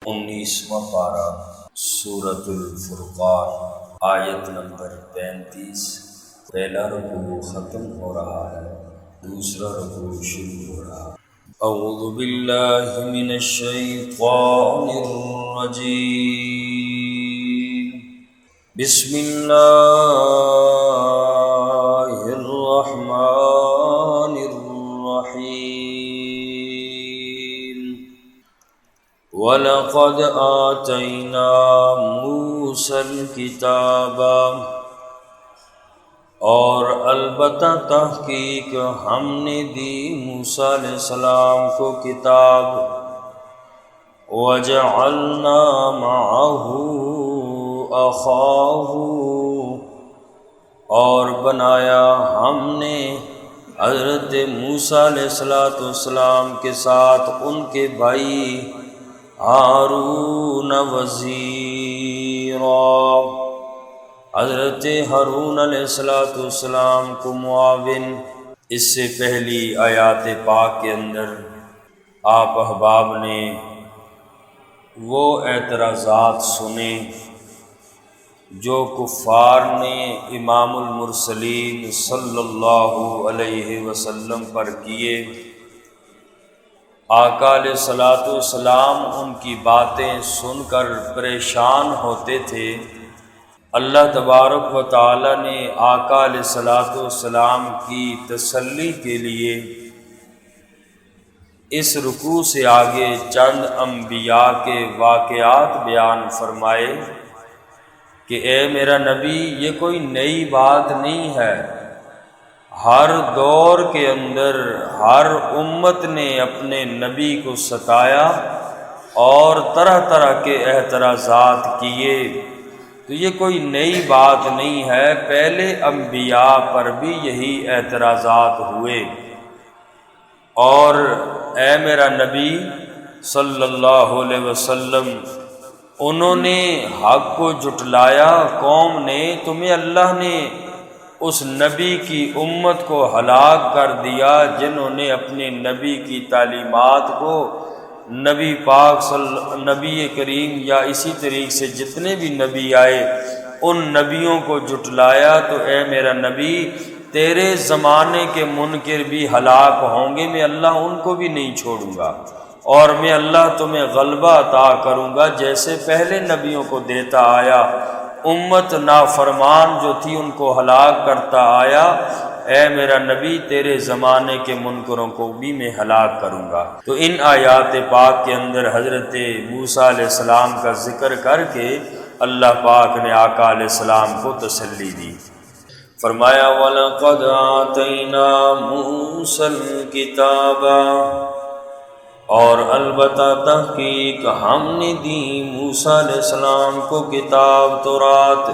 19واں پارہ سورۃ الفرقان آیت نمبر 35۔ پہلا رکوع ختم ہو رہا ہے، دوسرا رکوع شروع ہو رہا ہے۔ اعوذ باللہ من الشیطان الرجیم، بسم اللہ الرحمن الرحیم۔ وَلَقَدْ آتَيْنَا مُوسَى الْكِتَابَ، اور البتہ تحقیق ہم نے دی موسیٰ علیہ السلام کو کتاب، وَجَعَلْنَا مَعَهُ أَخَاهُ، اور بنایا ہم نے حضرت موسیٰ علیہ السلام کے ساتھ ان کے بھائی ہارون وزیرا، حضرت ہارون علیہ السلام کو معاون۔ اس سے پہلی آیات پاک کے اندر آپ احباب نے وہ اعتراضات سنے جو کفار نے امام المرسلین صلی اللہ علیہ وسلم پر کیے۔ آقا علیہ السلام ان کی باتیں سن کر پریشان ہوتے تھے۔ اللہ تبارک و تعالی نے آقا علیہ السلام کی تسلی کے لیے اس رکوع سے آگے چند انبیاء کے واقعات بیان فرمائے کہ اے میرا نبی، یہ کوئی نئی بات نہیں ہے، ہر دور کے اندر ہر امت نے اپنے نبی کو ستایا اور طرح طرح کے اعتراضات کیے، تو یہ کوئی نئی بات نہیں ہے، پہلے انبیاء پر بھی یہی اعتراضات ہوئے۔ اور اے میرا نبی صلی اللہ علیہ وسلم، انہوں نے حق کو جھٹلایا، قوم نے، تمہیں اللہ نے اس نبی کی امت کو ہلاک کر دیا جنہوں نے اپنے نبی کی تعلیمات کو، نبی پاک نبی کریم یا اسی طریقے سے جتنے بھی نبی آئے ان نبیوں کو جھٹلایا، تو اے میرا نبی تیرے زمانے کے منکر بھی ہلاک ہوں گے، میں اللہ ان کو بھی نہیں چھوڑوں گا، اور میں اللہ تمہیں غلبہ عطا کروں گا جیسے پہلے نبیوں کو دیتا آیا، امت نافرمان جو تھی ان کو ہلاک کرتا آیا، اے میرا نبی تیرے زمانے کے منکروں کو بھی میں ہلاک کروں گا۔ تو ان آیات پاک کے اندر حضرت موسیٰ علیہ السلام کا ذکر کر کے اللہ پاک نے آقا علیہ السلام کو تسلی دی، فرمایا وَلَقَدْ آتَيْنَا مُوسَى الْكِتَابَ، اور البتہ تحقیق ہم نے دی موسیٰ علیہ السلام کو کتاب تورات،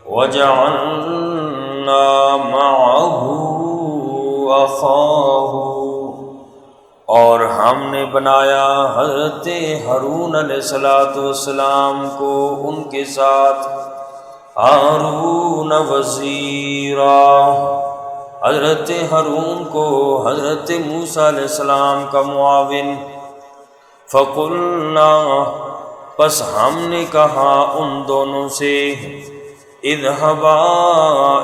وَجَعَلْنَا مَعَهُ أَخَاهُ، اور ہم نے بنایا حضرت ہارون علیہ السلام کو ان کے ساتھ ہارون وزیرا، حضرت ہارون کو حضرت موسیٰ علیہ السلام کا معاون۔ فَقُلْنَا، پس ہم نے کہا ان دونوں سے، اذهبا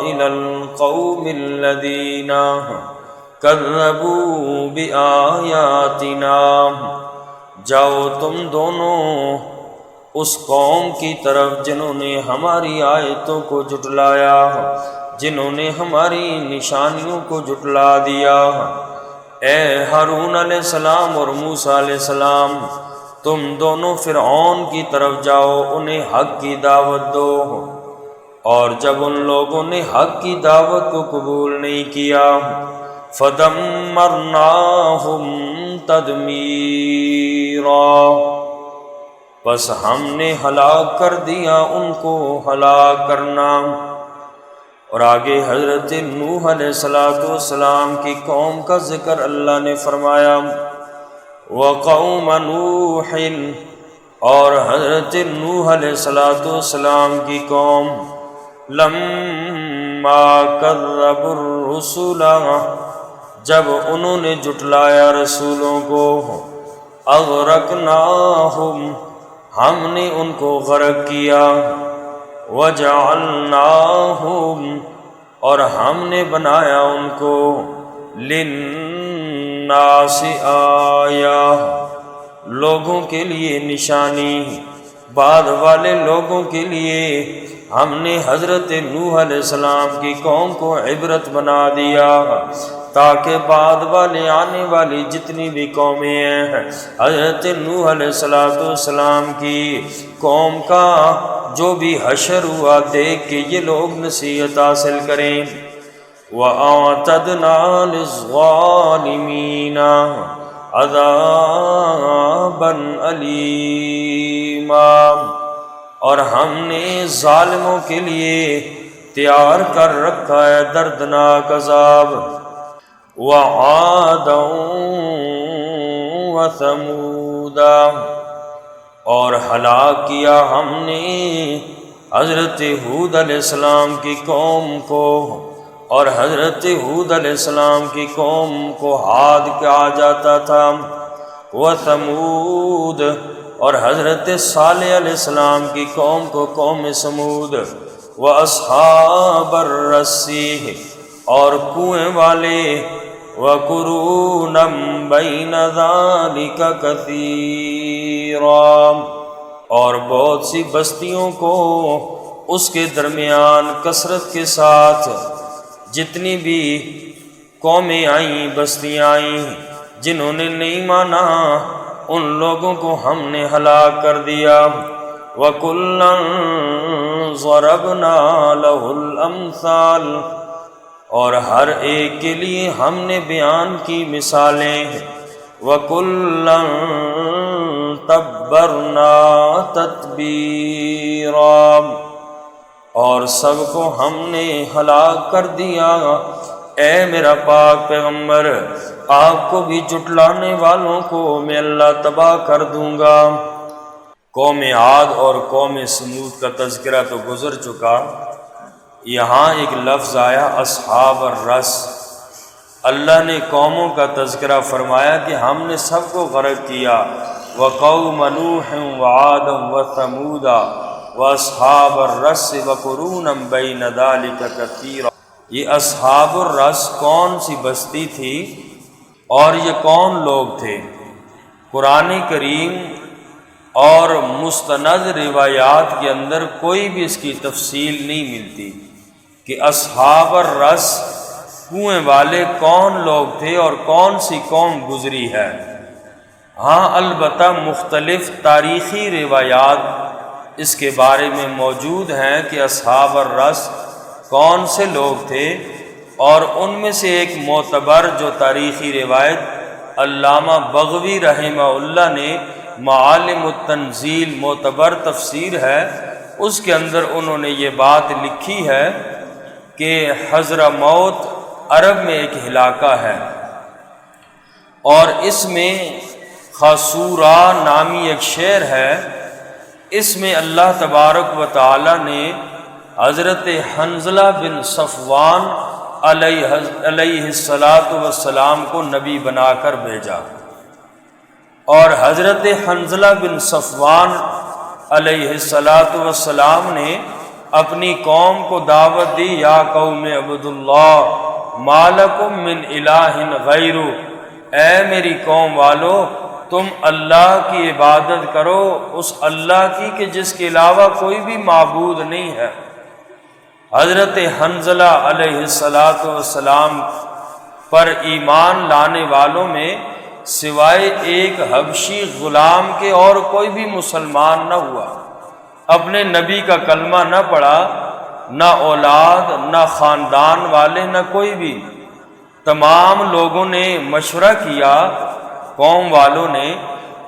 إِلَى الْقَوْمِ الَّذِينَ كَذَّبُوا بِآيَاتِنَا، جاؤ تم دونوں اس قوم کی طرف جنہوں نے ہماری آیتوں کو جھٹلایا، جنہوں نے ہماری نشانیوں کو جھٹلا دیا۔ اے ہارون علیہ السلام اور موسیٰ علیہ السلام، تم دونوں فرعون کی طرف جاؤ، انہیں حق کی دعوت دو، اور جب ان لوگوں نے حق کی دعوت کو قبول نہیں کیا، فَدَمَّرْنَاهُمْ تَدْمِيرًا، بس ہم نے ہلاک کر دیا ان کو ہلاک کرنا۔ اور آگے حضرت نوح علیہ السلام کی قوم کا ذکر اللہ نے فرمایا، وَقَوْمَ نُوحٍ، اور حضرت نوح علیہ السلام کی قوم، لَمَّا كَذَّبُوا الرُّسُلَ، جب انہوں نے جھٹلایا رسولوں کو، اغرقناہم، ہم نے ان کو غرق کیا، وجعلناہم، اور ہم نے بنایا ان کو، للناس آیہ، لوگوں کے لیے نشانی، بعد والے لوگوں کے لیے ہم نے حضرت نوح علیہ السلام کی قوم کو عبرت بنا دیا، تاکہ بعد والے آنے والی جتنی بھی قومیں ہیں حضرت نوح علیہ السلام کی قوم کا جو بھی حشر ہوا دیکھ کے یہ لوگ نصیحت حاصل کریں۔ وَأَعْتَدْنَا لِلظَّالِمِينَ عَذَابًا أَلِيمًا، اور ہم نے ظالموں کے لیے تیار کر رکھا ہے دردناک عذاب۔ وَعَادًا وَثَمُودًا، اور ہلاک کیا ہم نے حضرت ہود علیہ السلام کی قوم کو، اور حضرت ہود علیہ السلام کی قوم کو عاد کہا جاتا تھا، وثمود، اور حضرت صالح علیہ السلام کی قوم کو قوم سمود، واصحاب الرس، اور کنویں والے، وقرونا بین ذلک کثیرا، اور بہت سی بستیوں کو اس کے درمیان کثرت کے ساتھ، جتنی بھی قومیں آئیں بستیاں آئیں جنہوں نے نہیں مانا ان لوگوں کو ہم نے ہلاک کر دیا۔ وَكُلًّا ضَرَبْنَا لَهُ الْأَمْثَالَ، اور ہر ایک کے لیے ہم نے بیان کی مثالیں۔ وَكُلًّا تَبَّرْنَا تَتْبِيرًا، اور سب کو ہم نے ہلاک کر دیا۔ اے میرا پاک پیغمبر، آپ کو بھی جھٹلانے والوں کو میں اللہ تباہ کر دوں گا۔ قوم عاد اور قوم سمود کا تذکرہ تو گزر چکا، یہاں ایک لفظ آیا اصحاب الرس۔ اللہ نے قوموں کا تذکرہ فرمایا کہ ہم نے سب کو غرق کیا، وقوم نوح وعادا وثمودا واصحاب الرس وقرونا بین ذلک کثیرا۔ یہ اصحاب الرس کون سی بستی تھی اور یہ کون لوگ تھے؟ قرآن کریم اور مستند روایات کے اندر کوئی بھی اس کی تفصیل نہیں ملتی کہ اصحاب الرس کنویں والے کون لوگ تھے اور کون سی قوم گزری ہے۔ ہاں البتہ مختلف تاریخی روایات اس کے بارے میں موجود ہیں کہ اصحاب الرس کون سے لوگ تھے، اور ان میں سے ایک معتبر جو تاریخی روایت علامہ بغوی رحمہ اللہ نے معالم التنزیل معتبر تفسیر ہے، اس کے اندر انہوں نے یہ بات لکھی ہے کہ حضرموت عرب میں ایک علاقہ ہے، اور اس میں خاسورا نامی ایک شہر ہے۔ اس میں اللہ تبارک و تعالی نے حضرت حنظلہ بن صفوان علیہ السلام کو نبی بنا کر بھیجا، اور حضرت حنظلہ بن صفوان علیہ السلام نے اپنی قوم کو دعوت دی، یا قوم عبد اللہ ما لکم من الہ غیر، اے میری قوم والو تم اللہ کی عبادت کرو، اس اللہ کی کہ جس کے علاوہ کوئی بھی معبود نہیں ہے۔ حضرت حنظلہ علیہ السلام پر ایمان لانے والوں میں سوائے ایک حبشی غلام کے اور کوئی بھی مسلمان نہ ہوا، اپنے نبی کا کلمہ نہ پڑھا، نہ اولاد نہ خاندان والے نہ کوئی بھی۔ تمام لوگوں نے مشورہ کیا قوم والوں نے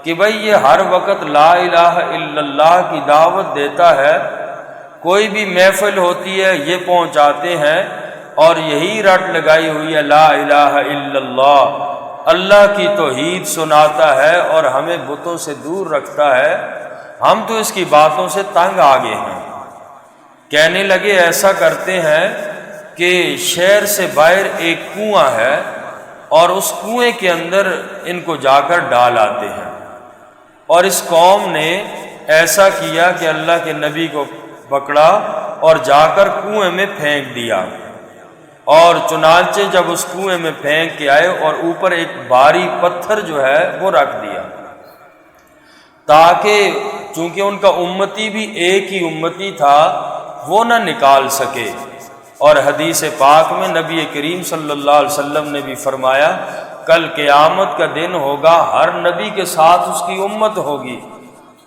کہ بھئی یہ ہر وقت لا الہ الا اللہ کی دعوت دیتا ہے، کوئی بھی محفل ہوتی ہے یہ پہنچاتے ہیں اور یہی رٹ لگائی ہوئی ہے لا الہ الا اللہ، اللہ کی توحید سناتا ہے اور ہمیں بتوں سے دور رکھتا ہے، ہم تو اس کی باتوں سے تنگ آ گئے ہیں۔ کہنے لگے ایسا کرتے ہیں کہ شہر سے باہر ایک کنواں ہے اور اس کنویں کے اندر ان کو جا کر ڈال آتے ہیں۔ اور اس قوم نے ایسا کیا کہ اللہ کے نبی کو پکڑا اور جا کر کنویں میں پھینک دیا، اور چنانچہ جب اس کنویں میں پھینک کے آئے اور اوپر ایک بھاری پتھر جو ہے وہ رکھ دیا، تاکہ چونکہ ان کا امتی بھی ایک ہی امتی تھا وہ نہ نکال سکے۔ اور حدیث پاک میں نبی کریم صلی اللہ علیہ وسلم نے بھی فرمایا کل قیامت کا دن ہوگا، ہر نبی کے ساتھ اس کی امت ہوگی،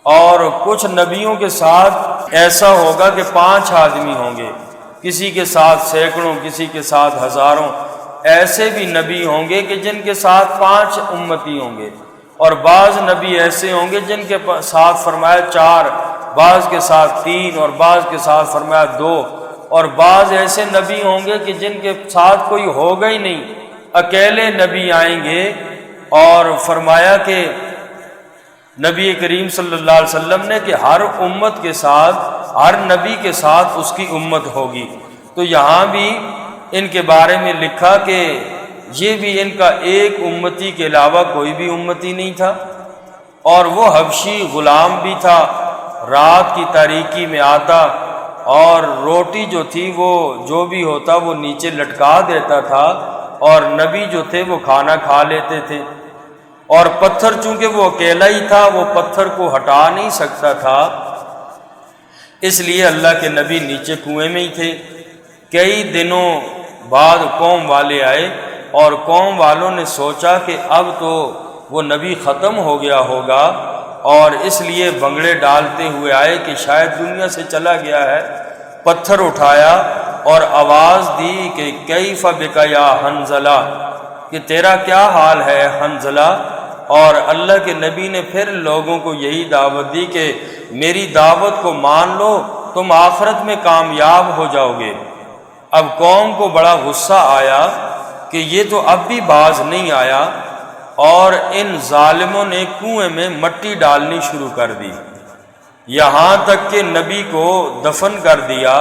اور کچھ نبیوں کے ساتھ ایسا ہوگا کہ 5 آدمی ہوں گے، کسی کے ساتھ سینکڑوں، کسی کے ساتھ ہزاروں، ایسے بھی نبی ہوں گے کہ جن کے ساتھ 5 امتی ہوں گے، اور بعض نبی ایسے ہوں گے جن کے ساتھ فرمایا 4، بعض کے ساتھ 3، اور بعض کے ساتھ فرمایا 2، اور بعض ایسے نبی ہوں گے کہ جن کے ساتھ کوئی ہوگا ہی نہیں، اکیلے نبی آئیں گے۔ اور فرمایا کہ نبی کریم صلی اللہ علیہ وسلم نے کہ ہر امت کے ساتھ، ہر نبی کے ساتھ اس کی امت ہوگی۔ تو یہاں بھی ان کے بارے میں لکھا کہ یہ بھی ان کا ایک امتی کے علاوہ کوئی بھی امتی نہیں تھا، اور وہ حبشی غلام بھی تھا، رات کی تاریکی میں آتا اور روٹی جو تھی وہ جو بھی ہوتا وہ نیچے لٹکا دیتا تھا، اور نبی جو تھے وہ کھانا کھا لیتے تھے، اور پتھر چونکہ وہ اکیلا ہی تھا وہ پتھر کو ہٹا نہیں سکتا تھا، اس لیے اللہ کے نبی نیچے کنویں میں ہی تھے۔ کئی دنوں بعد قوم والے آئے، اور قوم والوں نے سوچا کہ اب تو وہ نبی ختم ہو گیا ہوگا، اور اس لیے بنگڑے ڈالتے ہوئے آئے کہ شاید دنیا سے چلا گیا ہے۔ پتھر اٹھایا اور آواز دی کہ کیف بک یا حنظلہ، کہ تیرا کیا حال ہے حنظلہ۔ اور اللہ کے نبی نے پھر لوگوں کو یہی دعوت دی کہ میری دعوت کو مان لو، تم آخرت میں کامیاب ہو جاؤ گے۔ اب قوم کو بڑا غصہ آیا کہ یہ تو اب بھی باز نہیں آیا، اور ان ظالموں نے کنویں میں مٹی ڈالنی شروع کر دی، یہاں تک کہ نبی کو دفن کر دیا،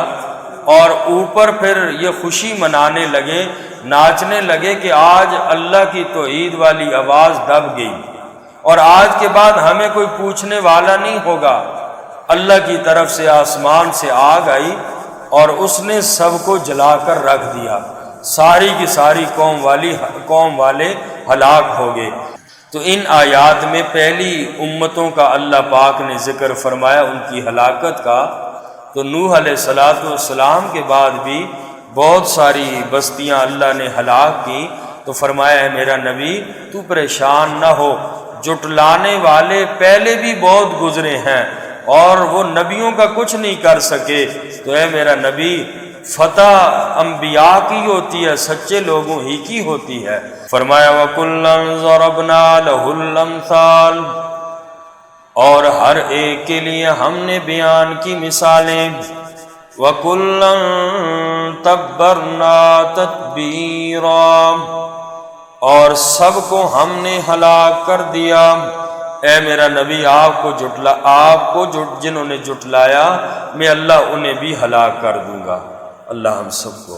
اور اوپر پھر یہ خوشی منانے لگے، ناچنے لگے کہ آج اللہ کی توحید والی آواز دب گئی، اور آج کے بعد ہمیں کوئی پوچھنے والا نہیں ہوگا۔ اللہ کی طرف سے آسمان سے آگ آئی اور اس نے سب کو جلا کر رکھ دیا، ساری کی ساری قوم والے ہلاک ہو گئے۔ تو ان آیات میں پہلی امتوں کا اللہ پاک نے ذکر فرمایا، ان کی ہلاکت کا۔ تو نوح علیہ السلام کے بعد بھی بہت ساری بستیاں اللہ نے ہلاک کی، تو فرمایا ہے میرا نبی تو پریشان نہ ہو، جٹلانے والے پہلے بھی بہت گزرے ہیں اور وہ نبیوں کا کچھ نہیں کر سکے، تو اے میرا نبی فتح انبیاء کی ہوتی ہے، سچے لوگوں ہی کی ہوتی ہے۔ فرمایا وَكُلًّا ضَرَبْنَا لَهُ الْأَمْثَالَ، اور ہر ایک کے لیے ہم نے بیان کی مثالیں، وَكُلًّا تَبَّرْنَا تَتْبِيرًا، اور سب کو ہم نے ہلاک کر دیا۔ اے میرا نبی آپ کو جنہوں نے جھٹلایا میں اللہ انہیں بھی ہلاک کر دوں گا۔ اللہ ہم سب کو